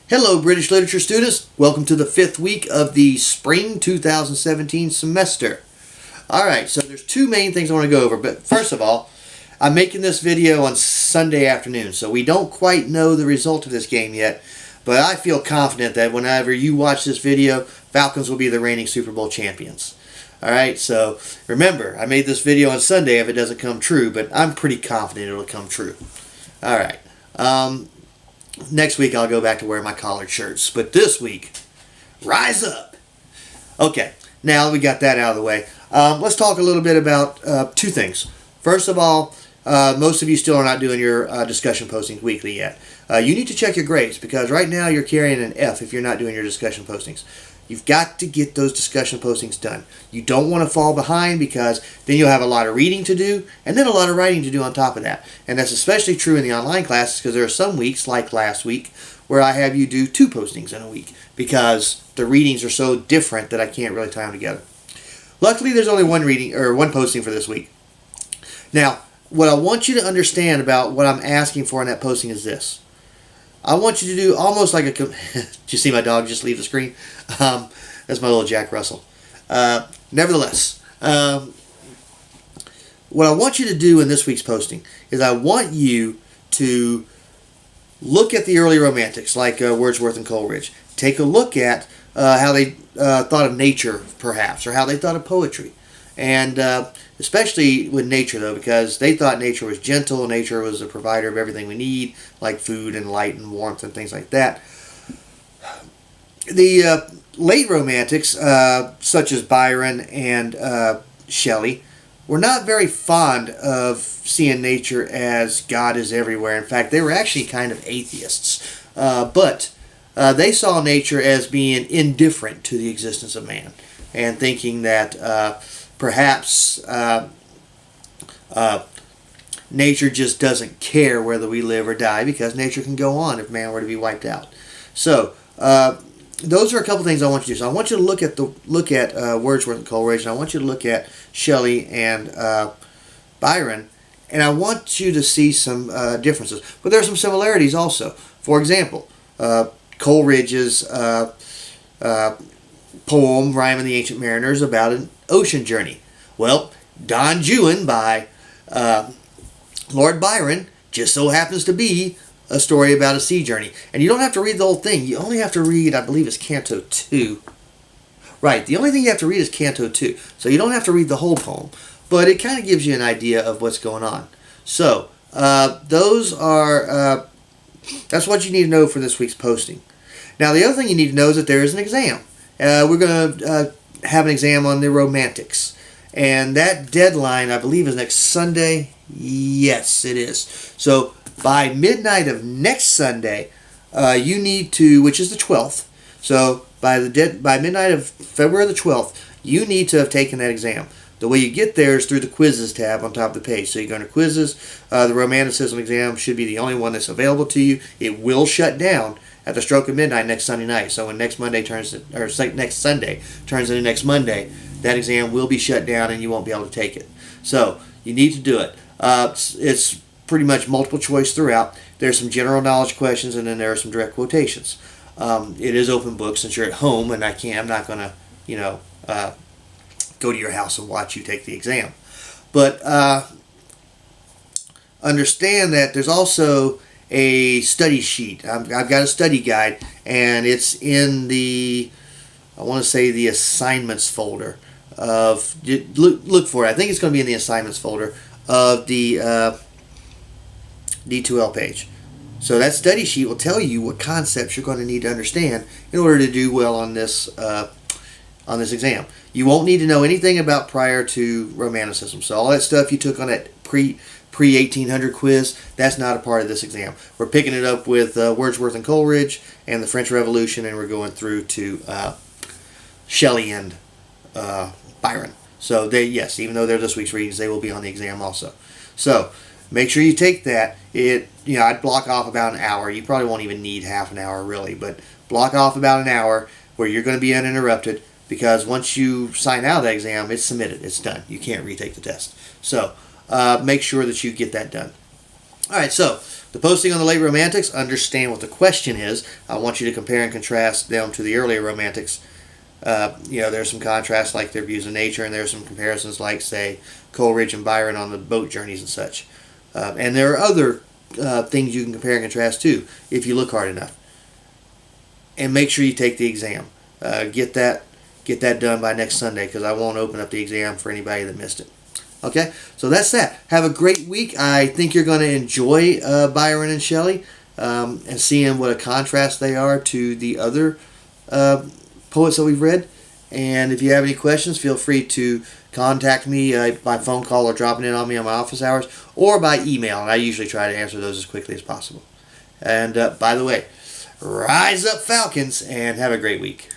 Hello, British literature students. Welcome to the 5th week of the spring 2017 semester. Alright, so there's two main things I want to go over. But first of all, I'm making this video on Sunday afternoon, so we don't quite know the result of this game yet. But I feel confident that whenever you watch this video, Falcons will be the reigning Super Bowl champions. Alright, so remember, I made this video on Sunday if it doesn't come true, but I'm pretty confident it'll come true. Alright. Next week I'll go back to wearing my collared shirts. But this week, rise up! Okay, now that we got that out of the way, let's talk a little bit about two things. First of all, most of you still are not doing your discussion postings weekly yet. You need to check your grades because right now you're carrying an F if you're not doing your discussion postings. You've got to get those discussion postings done. You don't want to fall behind because then you'll have a lot of reading to do and then a lot of writing to do on top of that. And that's especially true in the online classes because there are some weeks, like last week, where I have you do 2 postings in a week because the readings are so different that I can't really tie them together. Luckily, there's only one posting for this week. Now, what I want you to understand about what I'm asking for in that posting is this. I want you to do almost like a... Did you see my dog just leave the screen? That's my little Jack Russell. Nevertheless, what I want you to do in this week's posting is I want you to look at the early romantics, like Wordsworth and Coleridge. Take a look at how they thought of nature, perhaps, or how they thought of poetry. And especially with nature, though, because they thought nature was gentle, nature was a provider of everything we need, like food and light and warmth and things like that. The late romantics, such as Byron and Shelley, were not very fond of seeing nature as God is everywhere. In fact, they were actually kind of atheists. But they saw nature as being indifferent to the existence of man and thinking that perhaps nature just doesn't care whether we live or die because nature can go on if man were to be wiped out. So those are a couple things I want you to do. So I want you to look at Wordsworth and Coleridge, and I want you to look at Shelley and Byron, and I want you to see some differences. But there are some similarities also. For example, Coleridge's poem, Rime in the Ancient Mariner, is about an ocean journey. Well, Don Juan by Lord Byron just so happens to be a story about a sea journey. And you don't have to read the whole thing. You only have to read, I believe it's Canto 2. Right, the only thing you have to read is Canto 2. So you don't have to read the whole poem. But it kind of gives you an idea of what's going on. So, those are, that's what you need to know for this week's posting. Now, the other thing you need to know is that there is an exam. We're going to have an exam on the romantics. And that deadline, I believe, is next Sunday. Yes, it is. So by midnight of next Sunday, you need to, which is the 12th. So by midnight of February the 12th, you need to have taken that exam. The way you get there is through the quizzes tab on top of the page. So you go into quizzes. The romanticism exam should be the only one that's available to you. It will shut down at the stroke of midnight next Sunday night. So when next Sunday turns into next Monday, that exam will be shut down and you won't be able to take it. So you need to do it. It's pretty much multiple choice throughout. There's some general knowledge questions and then there are some direct quotations. It is open book since you're at home and I'm not going to, go to your house and watch you take the exam. But understand that there's also a study sheet. I've got a study guide, and it's in the, I want to say, the assignments folder of, look for it. I think it's going to be in the assignments folder of the D2L page. So that study sheet will tell you what concepts you're going to need to understand in order to do well on this exam. You won't need to know anything about prior to romanticism. So all that stuff you took on that pre-1800 quiz, that's not a part of this exam. We're picking it up with Wordsworth and Coleridge and the French Revolution, and we're going through to Shelley and Byron. So yes, even though they're this week's readings, they will be on the exam also. So make sure you take that. I'd block off about an hour. You probably won't even need half an hour really, but block off about an hour where you're going to be uninterrupted, because once you sign out of that exam, it's submitted. It's done. You can't retake the test. So make sure that you get that done. All right, so The posting on the late Romantics, understand what the question is. I want you to compare and contrast them to the earlier Romantics. There's some contrast like their views of nature, and there's some comparisons like, say, Coleridge and Byron on the boat journeys and such. And there are other things you can compare and contrast too, if you look hard enough. And make sure you take the exam. Get that done by next Sunday, because I won't open up the exam for anybody that missed it. Okay, so that's that. Have a great week. I think you're going to enjoy Byron and Shelley, and seeing what a contrast they are to the other poets that we've read. And if you have any questions, feel free to contact me by phone call or dropping it on me on my office hours, or by email, and I usually try to answer those as quickly as possible. And by the way, rise up, Falcons, and have a great week.